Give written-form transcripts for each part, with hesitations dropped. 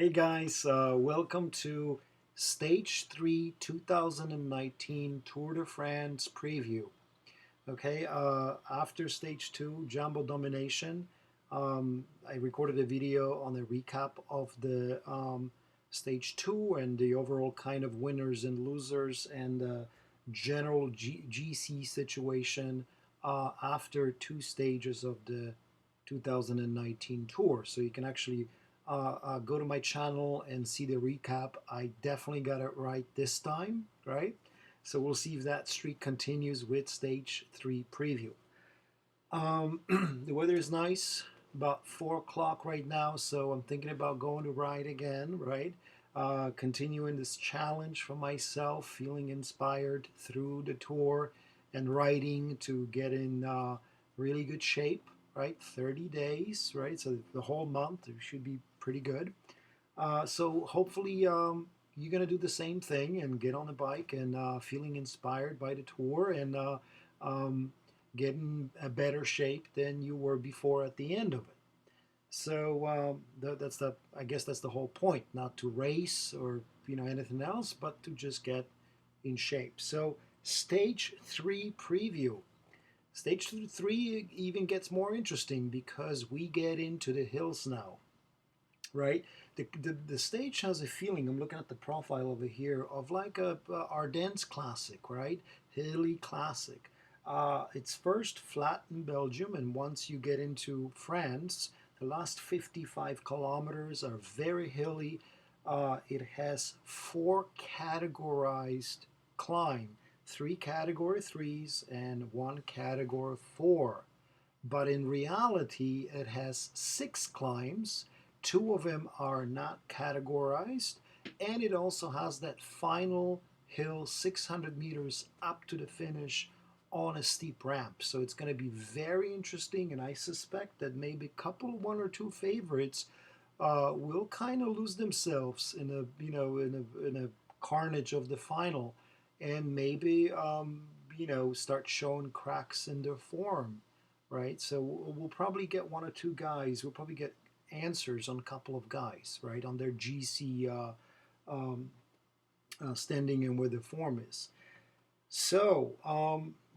Hey guys, welcome to Stage 3 2019 Tour de France preview. Okay, after Stage 2, Jumbo Domination, I recorded a video on the recap of the Stage 2 and the overall kind of winners and losers and general GC situation after two stages of the 2019 tour. So you can actually go to my channel and see the recap. I definitely got it right this time, right? So we'll see if that streak continues with stage 3 preview. The weather is nice, about 4 o'clock right now, so I'm thinking about going to ride again, right? Continuing this challenge for myself, feeling inspired through the tour and riding to get in really good shape, right? 30 days, right? So the whole month should be pretty good. So hopefully you're going to do the same thing and get on the bike and feeling inspired by the tour and um, get in a better shape than you were before at the end of it. So that's the I guess that's the whole point, not to race or anything else, but to just get in shape. So stage 3 preview. Stage 3 even gets more interesting because we get into the hills now, right? The stage has a feeling, I'm looking at the profile over here, of like a Ardennes classic, right? Hilly classic. It's first flat in Belgium, and once you get into France, the last 55 kilometers are very hilly. It has four categorized climb, three category threes and one category four. But in reality, it has six climbs. Two of them are not categorized, and it also has that final hill 600 meters up to the finish on a steep ramp. So it's going to be very interesting, and I suspect that maybe a couple, one or two favorites will kind of lose themselves in a carnage of the final, and maybe start showing cracks in their form, right? So we'll probably get one or two guys. We'll probably get answers on a couple of guys, right, on their GC um, standing and where the form is. So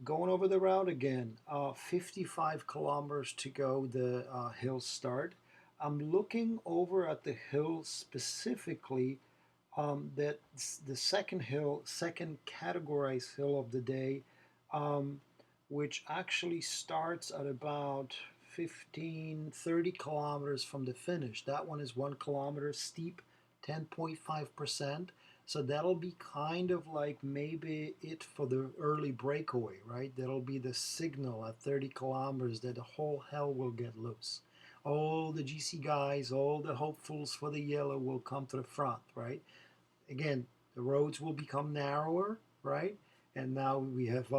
going over the route again, 55 kilometers to go. The hill start. I'm looking over at the hill specifically. That the second hill, second categorized hill of the day, um, which actually starts at about 15-30 kilometers from the finish. That one is 1 kilometer steep, 10.5%. So that'll be kind of like maybe it for the early breakaway, right? That'll be the signal at 30 kilometers that the whole hell will get loose. All the GC guys, all the hopefuls for the yellow will come to the front, right? Again, the roads will become narrower, right? And now we have,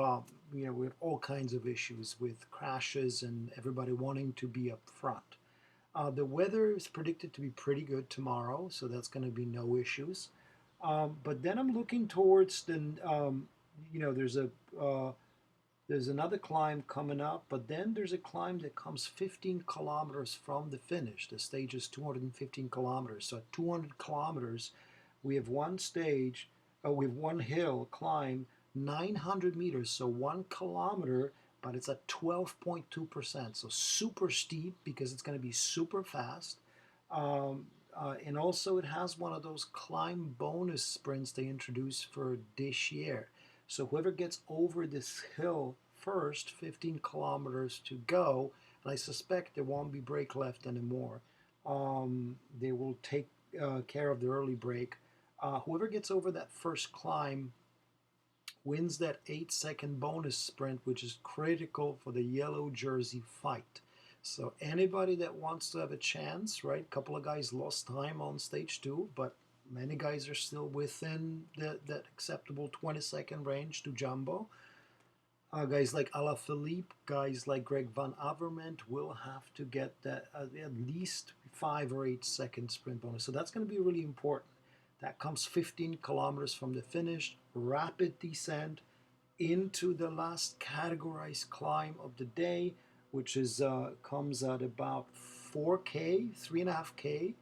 we have all kinds of issues with crashes and everybody wanting to be up front. The weather is predicted to be pretty good tomorrow, so that's going to be no issues. But then I'm looking towards the, there's a there's another climb coming up, but then there's a climb that comes 15 kilometers from the finish. The stage is 215 kilometers. So at 200 kilometers, we have one stage, we have one hill climb 900 meters, so 1 kilometer, but it's at 12.2%. So super steep because it's going to be super fast. And also, it has one of those climb bonus sprints they introduced for this year. So whoever gets over this hill first, 15 kilometers to go, and I suspect there won't be break left anymore. They will take care of the early break. Whoever gets over that first climb wins that 8-second bonus sprint, which is critical for the yellow jersey fight. So anybody that wants to have a chance, right? A couple of guys lost time on stage 2, but many guys are still within that acceptable 20-second range to Jumbo. Guys like Alaphilippe, guys like Greg Van Avermaet will have to get that at least 5 or 8 second sprint bonus. So that's going to be really important. That comes 15 kilometers from the finish, rapid descent into the last categorized climb of the day, which is comes at about 4K, 3.5K.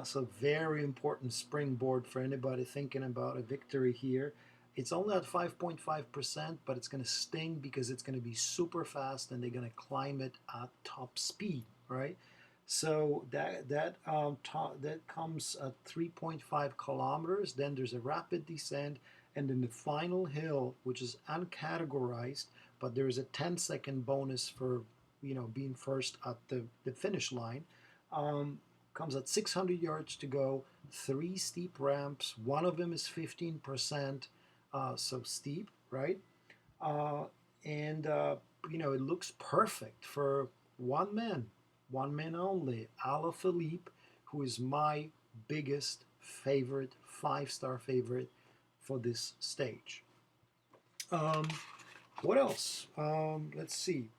So very important springboard for anybody thinking about a victory here. It's only at 5.5%, but it's going to sting because it's going to be super fast and they're going to climb it at top speed, right? So that comes at 3.5 kilometers. Then there's a rapid descent, and then the final hill, which is uncategorized, but there is a 10-second bonus for being first at the finish line. Um, Comes at 600 yards to go, three steep ramps. One of them is 15%, so steep, right? Uh, and it looks perfect for one man only, Alaphilippe, who is my biggest favorite, five-star favorite for this stage. Um, what else? Let's see.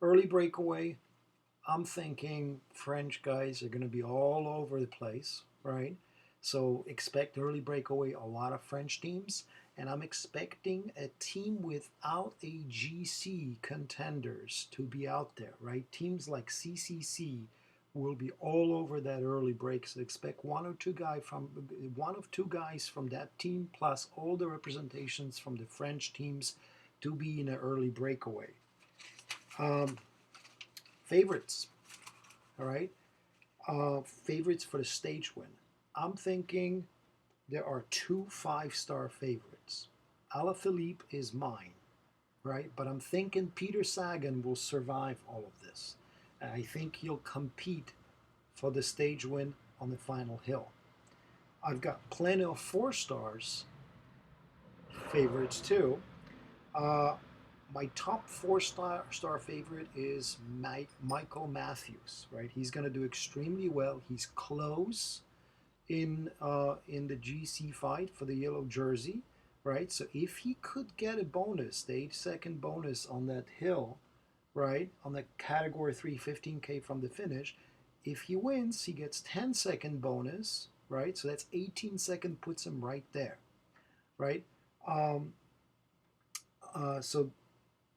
Early breakaway. I'm thinking French guys are going to be all over the place, right? So expect early breakaway, a lot of French teams, and I'm expecting a team without a GC contenders to be out there, right? Teams like CCC will be all over that early break. So expect one of two guys from that team plus all the representations from the French teams to be in an early breakaway. Um, Favorites, all right? Favorites for the stage win. I'm thinking there are two five-star favorites. Alaphilippe is mine, right? But I'm thinking Peter Sagan will survive all of this. And I think he'll compete for the stage win on the final hill. I've got plenty of four stars favorites too. Uh, my top four star favorite is Michael Matthews, right? He's going to do extremely well. He's close in the GC fight for the yellow jersey, right? So if he could get a bonus, the 8-second bonus on that hill, right, on the category 3 15K from the finish, if he wins, he gets 10-second bonus, right? So that's 18-second, puts him right there, right? Um, so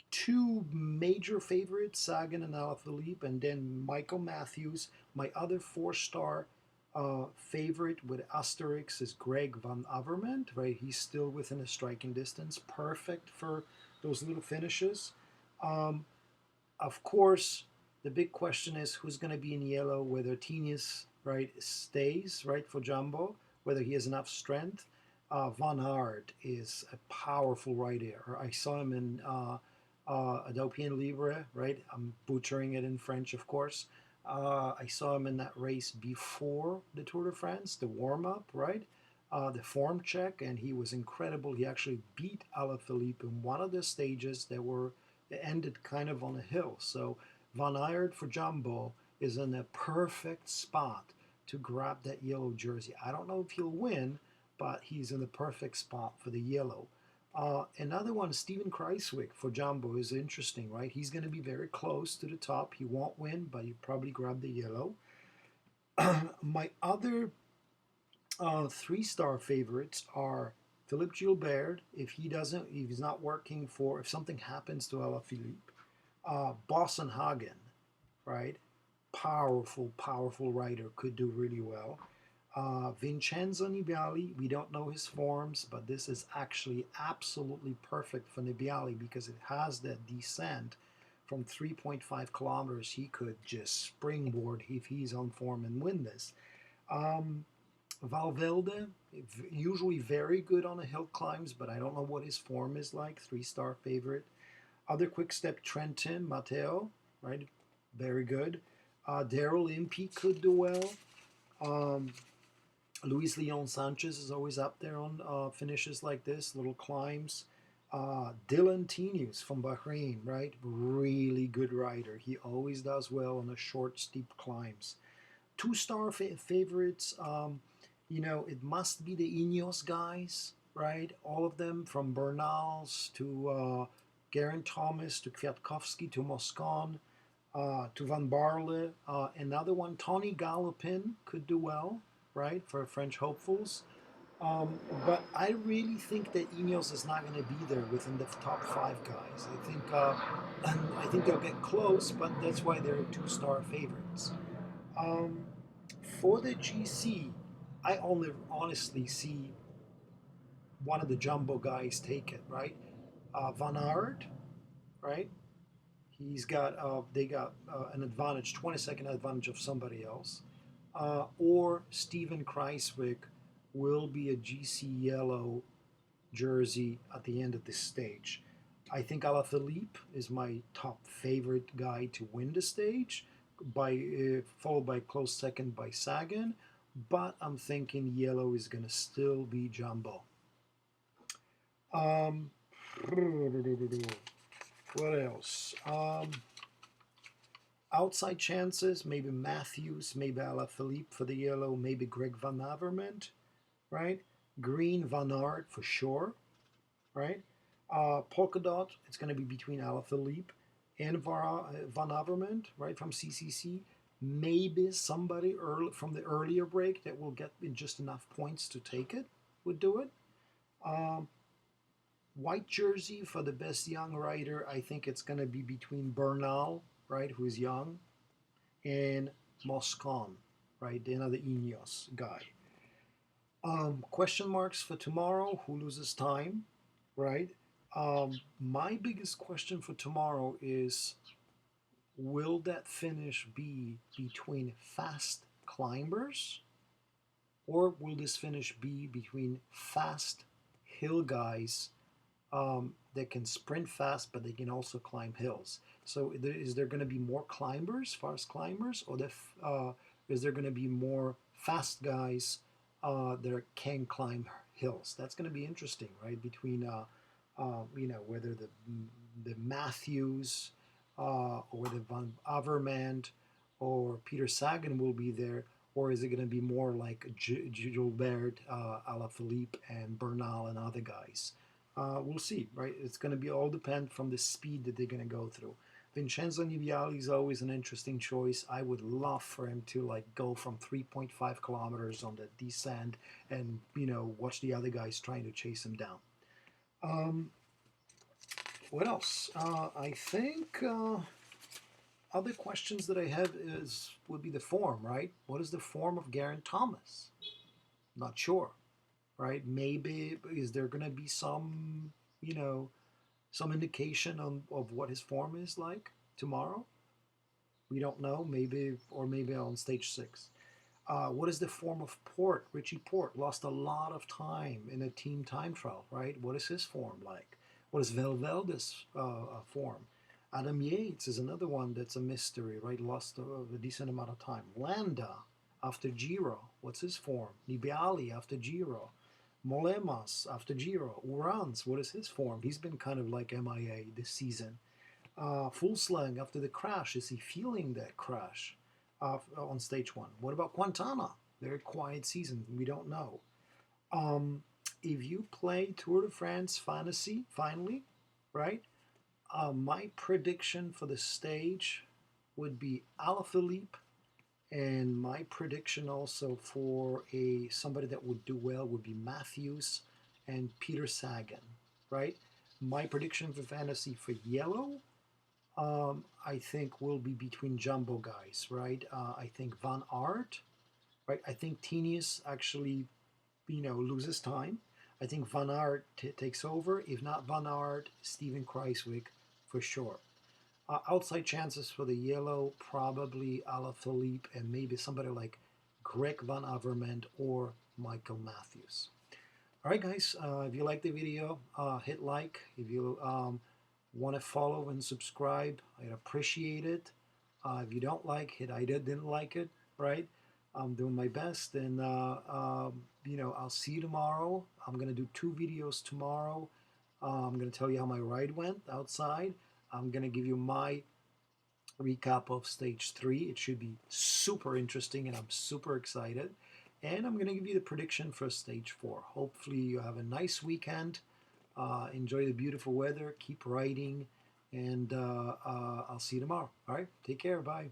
two major favorites, Sagan and Alaphilippe, and then Michael Matthews. My other four-star favorite with Asterix is Greg Van Avermaet, right? He's still within a striking distance, perfect for those little finishes. Um, of course, the big question is who's going to be in yellow, whether Tinius, right, stays, right, for Jumbo, whether he has enough strength. Van Aert is a powerful rider. I saw him in Adopian Libre, right? I'm butchering it in French, of course. I saw him in that race before the Tour de France, the warm up, right? The form check, and he was incredible. He actually beat Alaphilippe in one of the stages that ended kind of on a hill. So Van Aert for Jumbo is in a perfect spot to grab that yellow jersey. I don't know if he'll win, but he's in the perfect spot for the yellow. Another one, Steven Kreiswick for Jumbo, is interesting, right? He's going to be very close to the top. He won't win, but he probably grab the yellow. My other three-star favorites are Philippe Gilbert, if he's not working for, if something happens to Alaphilippe. Boston Hagen, right? Powerful, powerful rider, could do really well. Vincenzo Nibali, we don't know his forms, but this is actually absolutely perfect for Nibali because it has that descent from 3.5 kilometers. He could just springboard if he's on form and win this. Um, Valverde, usually very good on the hill climbs, but I don't know what his form is like. Three-star favorite. Other quick step, Trentin, Matteo, right? Very good. Daryl Impey could do well. Um, Luis Leon Sanchez is always up there on finishes like this, little climbs. Dylan Tinius from Bahrain, right? Really good rider. He always does well on the short, steep climbs. Two-star favorites, it must be the Ineos guys, right? All of them from Bernals to Geraint Thomas to Kwiatkowski to Moscon to Van Barle. Another one, Tony Galopin could do well, right, for French hopefuls. But I really think that Ineos is not going to be there within the top five guys. I think they'll get close, but that's why they're two-star favorites. Um, for the GC, I only honestly see one of the jumbo guys take it, right? Van Aert, right? They got an advantage, 20-second advantage of somebody else. Or Steven Kreiswick will be a GC yellow jersey at the end of this stage. I think Alaphilippe is my top favorite guy to win the stage, followed by close second by Sagan. But I'm thinking yellow is going to still be Jumbo. Um, what else? Outside chances, maybe Matthews, maybe Alaphilippe for the yellow, maybe Greg Van Avermaet, right? Green Van Aert for sure, right? Polka Dot, it's going to be between Alaphilippe and Van Avermaet, right, from CCC. Maybe somebody from the earlier break that will get just enough points to take it would do it. Um, White jersey for the best young rider, I think it's going to be between Bernal, right, who's young, and Moscon, right, another Ineos guy. Question marks for tomorrow, who loses time, right? My biggest question for tomorrow is, will that finish be between fast climbers, or will this finish be between fast hill guys that can sprint fast, but they can also climb hills? So is there going to be more climbers, fast climbers, or is there going to be more fast guys that can climb hills? That's going to be interesting, right? Between whether the Matthews or the Van Avermaet or Peter Sagan will be there, or is it going to be more like Gilbert, Alaphilippe, and Bernal and other guys? We'll see, right? It's going to be all depend from the speed that they're going to go through. Vincenzo Nibali is always an interesting choice. I would love for him to like go from 3.5 kilometers on the descent and watch the other guys trying to chase him down. What else? I think other questions that I have would be the form, right? What is the form of Geraint Thomas? Not sure, right? Maybe is there going to be some indication of what his form is like tomorrow? We don't know. Maybe on stage 6. What is the form of Port? Richie Port lost a lot of time in a team time trial, right? What is his form like? What is Valvelde's form? Adam Yates is another one that's a mystery, right? Lost a decent amount of time. Landa after Giro, what's his form? Nibali after Giro. Molemas after Giro. Urans, what is his form? He's been kind of like MIA this season. Fullslang after the crash, is he feeling that crash on stage 1? What about Quintana? Very quiet season. We don't know. If you play Tour de France Fantasy, finally, right? My prediction for the stage would be Alaphilippe, and my prediction also for somebody that would do well would be Matthews and Peter Sagan, right? My prediction for fantasy for yellow, I think will be between jumbo guys, right? I think Van Aert, right? I think Tenius actually, loses time. I think Van Aert takes over. If not Van Aert, Steven Kreiswick for sure. Outside chances for the yellow, probably Alaphilippe and maybe somebody like Greg Van Avermaet or Michael Matthews. All right, guys, if you like the video, hit like. If you want to follow and subscribe, I'd appreciate it. If you don't like it, I didn't like it, right? I'm doing my best, and I'll see you tomorrow. I'm going to do 2 videos tomorrow. I'm going to tell you how my ride went outside. I'm going to give you my recap of stage 3. It should be super interesting, and I'm super excited. And I'm going to give you the prediction for stage 4. Hopefully you have a nice weekend. Enjoy the beautiful weather. Keep riding. And I'll see you tomorrow. All right? Take care. Bye.